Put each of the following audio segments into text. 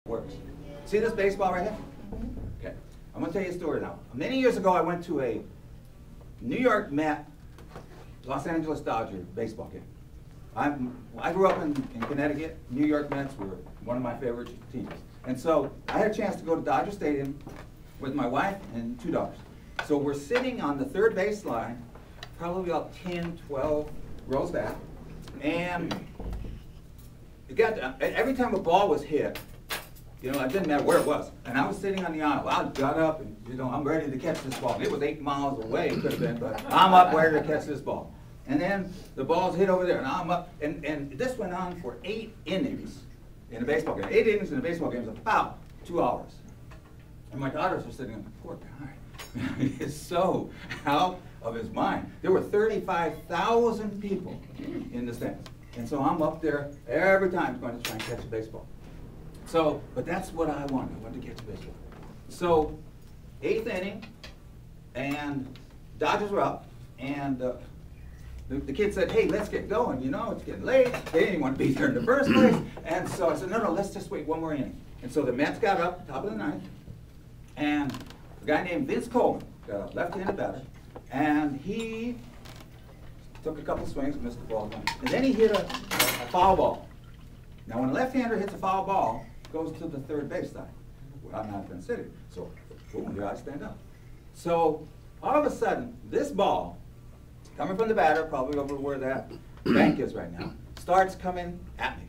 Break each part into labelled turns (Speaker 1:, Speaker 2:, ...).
Speaker 1: Works. See this baseball right here? Okay. I'm going to tell you a story now. Many years ago, I went to a New York Met, Los Angeles Dodger baseball game. I grew up in Connecticut. New York Mets were one of my favorite teams. And so I had a chance to go to Dodger Stadium with my wife and 2 daughters. So we're sitting on the third base line, probably about 10, 12 rows back. And it got, every time a ball was hit, you know, it didn't matter where it was. And I was sitting on the aisle. I got up and, you know, I'm ready to catch this ball. It was 8 miles away, it could have been, but I'm up ready to catch this ball. And then the ball's hit over there, and I'm up. And this went on for 8 innings in a baseball game. 8 innings in a baseball game is about 2 hours. And my daughters are sitting there, poor guy. He's so out of his mind. There were 35,000 people in the stands. And so I'm up there every time going to try and catch a baseball. So, but that's what I wanted. I wanted to catch a baseball. So, 8th inning, and Dodgers were up, and the kid said, hey, let's get going. You know, it's getting late. They didn't even want to be there in the first place. And so I said, no, let's just wait one more inning. And so the Mets got up, top of the ninth, and a guy named Vince Clement got up, left-handed batter, and he took a couple swings and missed the ball. And then he hit a foul ball. Now, when a left-hander hits a foul ball, it goes to the third base side, where I'm not considered. So, boom, here I stand up. So, all of a sudden, this ball, coming from the batter, probably over where that bank is right now, starts coming at me.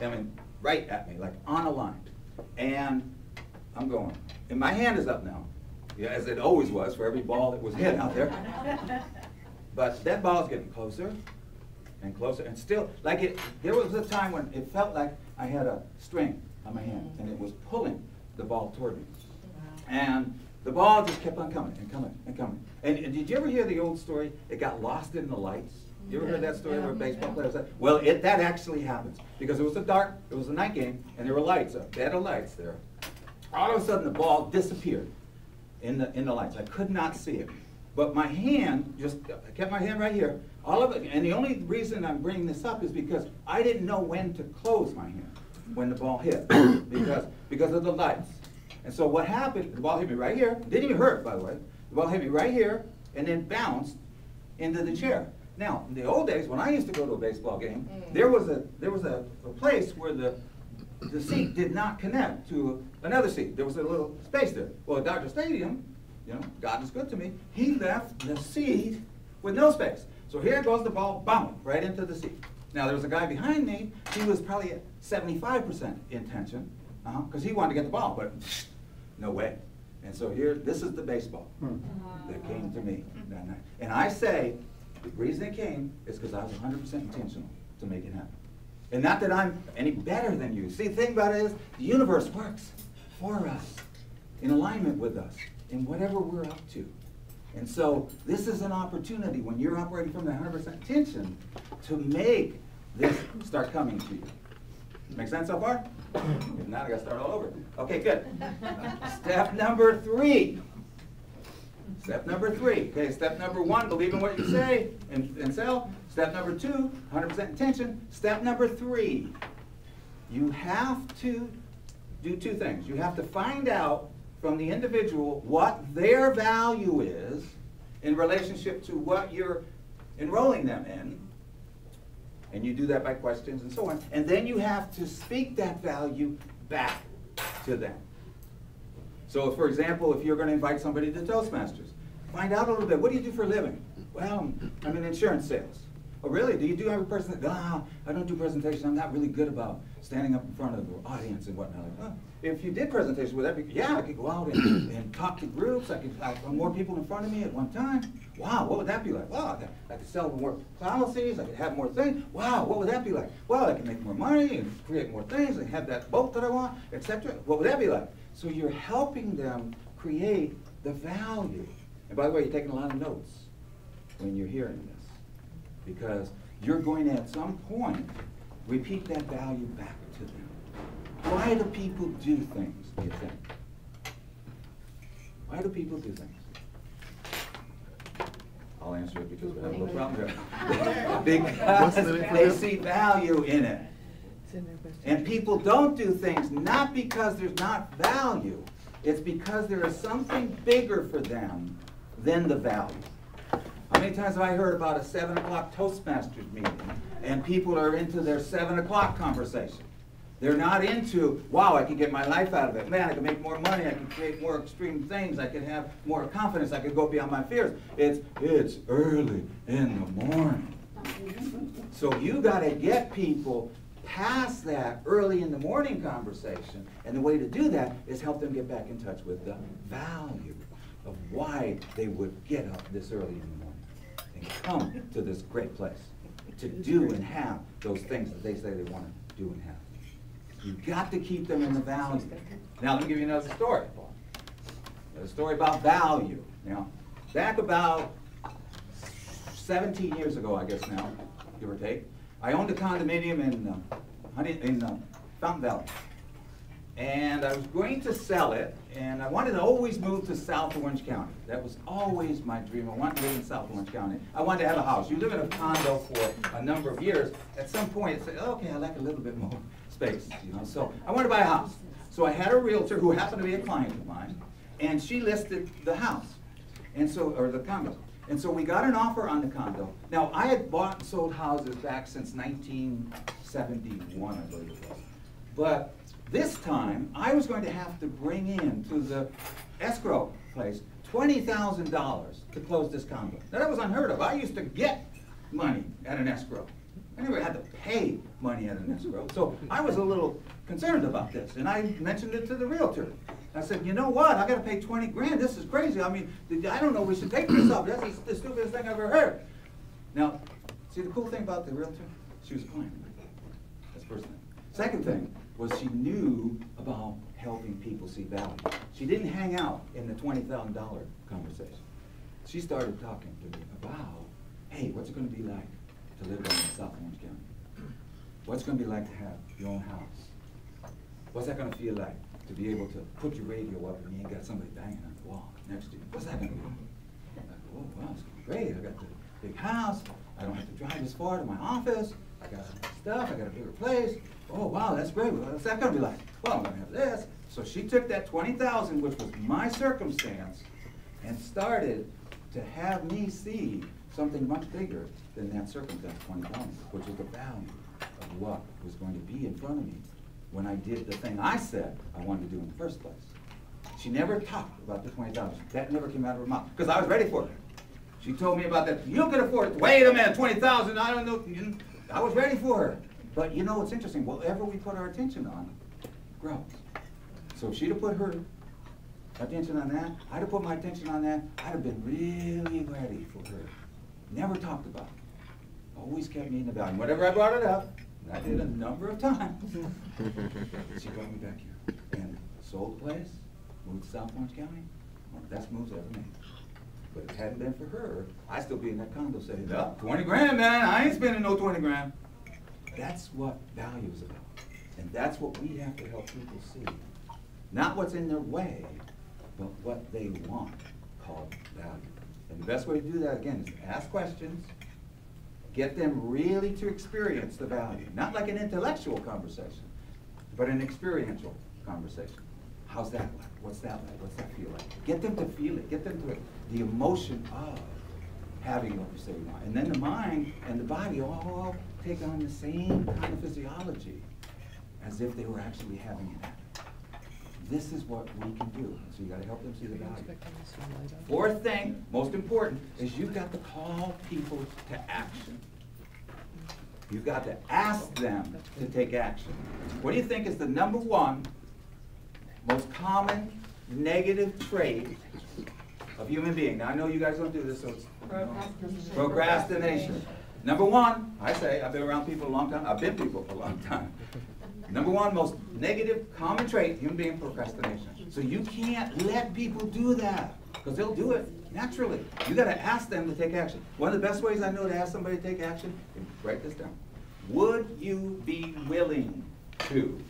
Speaker 1: I mean, right at me, like on a line. And I'm going. And my hand is up now, yeah, as it always was for every ball that was hit out there. But that ball's getting closer and closer, and still, like there was a time when it felt like I had a string on my hand, and it was pulling the ball toward me. And the ball just kept on coming and coming and coming. And did you ever hear the old story, it got lost in the lights? You ever heard that story where a baseball player said, well, that actually happens. Because it was a night game, and there were lights, a bed of lights there. All of a sudden, the ball disappeared in the lights. I could not see it. But my hand, I kept my hand right here, all of it, and the only reason I'm bringing this up is because I didn't know when to close my hand when the ball hit, because of the lights. And so what happened, the ball hit me right here, didn't even hurt, by the way. The ball hit me right here, and then bounced into the chair. Now, in the old days, when I used to go to a baseball game, there was a place where the seat did not connect to another seat. There was a little space there. Well, at Dodger Stadium, you know, God is good to me, he left the seat with no space. So here goes the ball, boom, right into the seat. Now, there was a guy behind me, he was probably at 75% intention, because he wanted to get the ball, but no way. And so here, this is the baseball that came to me that night. And I say, the reason it came is because I was 100% intentional to make it happen. And not that I'm any better than you. See, the thing about it is, the universe works for us, in alignment with us, in whatever we're up to. And so this is an opportunity when you're operating from the 100% intention to make this start coming to you. Make sense so far? If not, I got to start all over. Okay, good. Step number 3. Step number 3. Okay, step number 1, believe in what you say and sell. Step number 2, 100% intention. Step number 3, you have to do 2 things. You have to find out from the individual what their value is in relationship to what you're enrolling them in. And you do that by questions and so on. And then you have to speak that value back to them. So, for example, if you're going to invite somebody to Toastmasters, find out a little bit. What do you do for a living? Well, I'm in insurance sales. Oh, really? Do you do every presentation? I don't do presentation. I'm not really good about standing up in front of the audience and whatnot. If you did presentation, would that be? Yeah, I could go out and talk to groups. I could have more people in front of me at one time. Wow, what would that be like? Wow, I could sell more policies. I could have more things. Wow, what would that be like? Well, I can make more money and create more things and have that boat that I want, etc. What would that be like? So you're helping them create the value. And by the way, you're taking a lot of notes when you're hearing this, because you're going to, at some point, repeat that value back to them. Why do people do things, do you think? Why do people do things? I'll answer it because we have a little problem here. Because they see value in it. And people don't do things not because there's not value. It's because there is something bigger for them than the value. How many times have I heard about a 7 o'clock Toastmasters meeting and people are into their 7 o'clock conversation? They're not into, wow, I can get my life out of it. Man, I can make more money. I can create more extreme things. I can have more confidence. I can go beyond my fears. It's early in the morning. So you got to get people past that early in the morning conversation. And the way to do that is help them get back in touch with the value of why they would get up this early in the morning and come to this great place to do and have those things that they say they want to do and have. You've got to keep them in the value. Now, let me give you another story. A story about value. Now, back about 17 years ago, I guess now, give or take, I owned a condominium in Fountain Valley. And I was going to sell it, and I wanted to always move to South Orange County. That was always my dream. I wanted to live in South Orange County. I wanted to have a house. You live in a condo for a number of years. At some point, you say, okay, I like a little bit more space, you know. So I wanted to buy a house. So I had a realtor who happened to be a client of mine, and she listed the house, and so, or the condo. And so we got an offer on the condo. Now, I had bought and sold houses back since 1971, I believe it was. But this time, I was going to have to bring in to the escrow place $20,000 to close this condo. Now, that was unheard of. I used to get money at an escrow. I never had to pay money at an escrow. So I was a little concerned about this, and I mentioned it to the realtor. I said, you know what, I got to pay 20 grand. This is crazy. I mean, I don't know, we should take this up. That's the stupidest thing I've ever heard. Now, see, the cool thing about the realtor, she was a client. That's the first thing. Second thing was she knew about helping people see value. She didn't hang out in the $20,000 conversation. She started talking to me about, hey, what's it going to be like to live in South Orange County? What's it going to be like to have your own house? What's that going to feel like to be able to put your radio up and you ain't got somebody banging on the wall next to you? What's that going to be like? I'm like, oh, wow, it's going to be great. I got the big house. I don't have to drive as far to my office. I got stuff. I got a bigger place. Oh, wow, that's great. What's that going to be like? Well, I'm going to have this. So she took that $20,000, which was my circumstance, and started to have me see something much bigger than that circumstance, $20,000, which was the value of what was going to be in front of me when I did the thing I said I wanted to do in the first place. She never talked about the $20,000. That never came out of her mouth, because I was ready for it. She told me about that. You can afford it. Wait a minute, $20,000, I don't know. I was ready for her. But you know what's interesting? Whatever we put our attention on grows. So if she'd have put her attention on that, I'd have put my attention on that, I'd have been really ready for her. Never talked about it. Always kept me in the value. Whenever I brought it up, and I did a number of times, she brought me back here and sold the place, moved to South Orange County. One of the best moves I ever made. But if it hadn't been for her, I'd still be in that condo saying, oh, 20 grand, man, I ain't spending no 20 grand. That's what value is about. And that's what we have to help people see. Not what's in their way, but what they want, called value. And the best way to do that, again, is to ask questions, get them really to experience the value. Not like an intellectual conversation, but an experiential conversation. How's that like? What's that like? What's that feel like? Get them to feel it. Get them to the emotion of having what you say you want. And then the mind and the body all take on the same kind of physiology as if they were actually having it happen. This is what we can do. So you got to help them see the value. Fourth thing, most important, is you've got to call people to action. You've got to ask them to take action. What do you think is the number one most common negative trait of human being? Now I know you guys don't do this, so it's procrastination. Number one, I say, I've been around people a long time. I've been people for a long time. Number one most negative common trait, human being, procrastination. So you can't let people do that, because they'll do it naturally. You got to ask them to take action. One of the best ways I know to ask somebody to take action, write this down. Would you be willing to, ...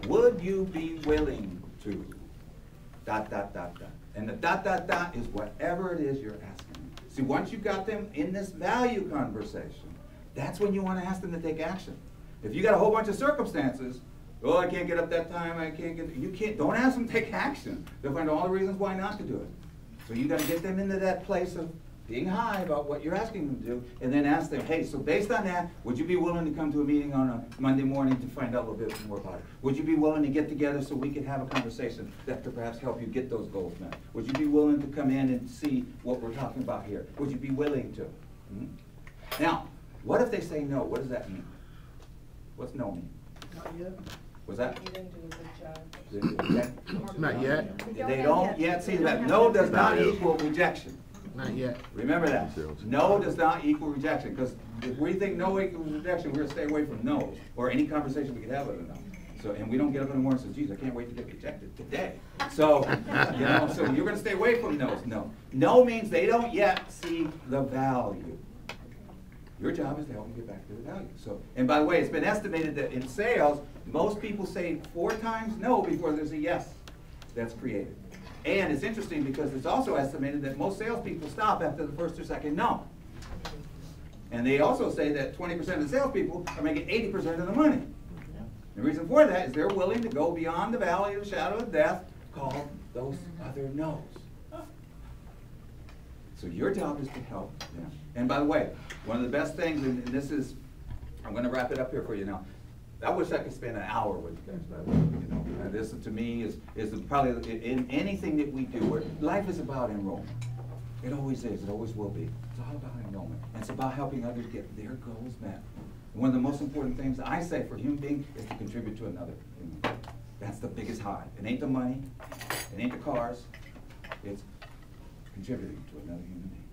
Speaker 1: Would you be willing to, ... And the ... is whatever it is you're asking. See, once you got them in this value conversation, That's when you want to ask them to take action. If you got a whole bunch of circumstances, oh, I can't get up that time, don't ask them to take action. They'll find all the reasons why not to do it. So you got to get them into that place of being high about what you're asking them to do, and then ask them, hey, so based on that, would you be willing to come to a meeting on a Monday morning to find out a little bit more about it? Would you be willing to get together so we could have a conversation that could perhaps help you get those goals met? Would you be willing to come in and see what we're talking about here? Would you be willing to? Now, what if they say no? What does that mean? What's no mean?
Speaker 2: Not yet.
Speaker 1: What's that?
Speaker 2: You didn't do a good job.
Speaker 3: Not yet.
Speaker 1: They don't yet see that. No does not equal rejection.
Speaker 3: Not yet.
Speaker 1: Remember that. No does not equal rejection, because if we think no equals rejection, we're going to stay away from no's, or any conversation we could have with a no. So, and we don't get up in the morning and say, geez, I can't wait to get rejected today. So, so you're going to stay away from no's. No. No means they don't yet see the value. Your job is to help them get back to the value. So, and by the way, it's been estimated that in sales, most people say 4 times no before there's a yes that's created. And it's interesting because it's also estimated that most salespeople stop after the first or second no. And they also say that 20% of the salespeople are making 80% of the money. The reason for that is they're willing to go beyond the valley of the shadow of death, called those other no's. So your job is to help them. And by the way, one of the best things, and this is, I'm going to wrap it up here for you now. I wish I could spend an hour with you guys, but this to me is probably in anything that we do. Where life is about enrollment. It always is. It always will be. It's all about enrollment. And it's about helping others get their goals met. And one of the most important things I say for a human being is to contribute to another human being. That's the biggest high. It ain't the money. It ain't the cars. It's contributing to another human being.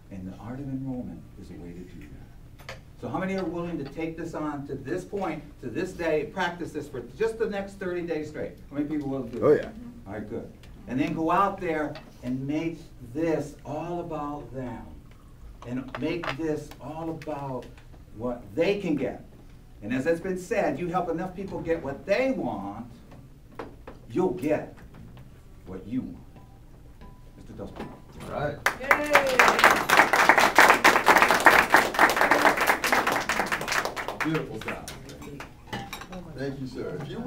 Speaker 1: And the art of enrollment is a way to do that. So how many are willing to take this on to this point, to this day, practice this for just the next 30 days straight? How many people will do that?
Speaker 3: Oh, yeah.
Speaker 1: All right, good. And then go out there and make this all about them. And make this all about what they can get. And as it's been said, you help enough people get what they want, you'll get what you want. Mr. Dustin.
Speaker 4: All right.
Speaker 2: Yay!
Speaker 4: Beautiful job. Thank you, sir. If you